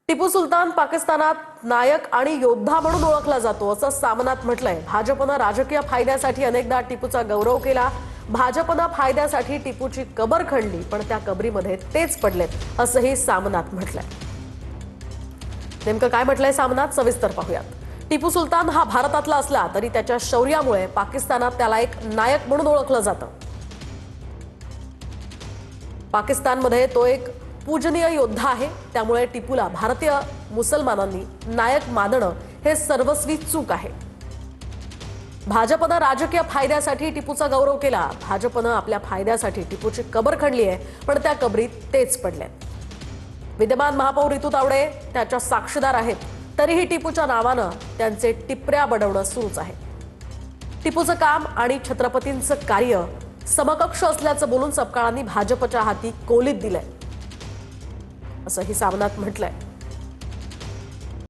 टिपू सुलतान पाकिस्तानात नायक आणि योद्धा म्हणून ओळखला जातो असं सामनात म्हटलंय। भाजपनं राजकीय फायद्यासाठी अनेकदा टिपूचा गौरव केला। भाजपनं फायद्यासाठी टिपूची कबर खणली, पण त्या कबरीमध्ये तेच पडलेत असंही सामनात म्हटलंय। नेमकं काय म्हटलंय सामनात सविस्तर पाहूयात। टिपू सुलतान हा भारतातला असला तरी त्याच्या शौर्यामुळे पाकिस्तानात त्याला एक नायक म्हणून ओळखलं जातं। पाकिस्तानमध्ये तो एक पूजनीय योद्धा आहे, त्यामुळे टिपूला भारतीय मुसलमानांनी नायक मानणं हे सर्वस्वी चूक आहे। भाजपनं राजकीय फायद्यासाठी टिपूचा गौरव केला। भाजपनं आपल्या फायद्यासाठी टिपूची कबर खणली आहे, पण त्या कबरीत तेच पडलेत। विद्यमान महापौर ऋतू तावडे त्याच्या साक्षीदार आहेत, तरीही टिपूच्या नावानं त्यांचे टिपऱ्या बडवणं सुरूच आहे। टिपूचं काम आणि छत्रपतींचं कार्य समकक्ष असल्याचं बोलून सपकाळांनी भाजपच्या हाती कोलीत दिलंय असंही सामनात म्हटलंय।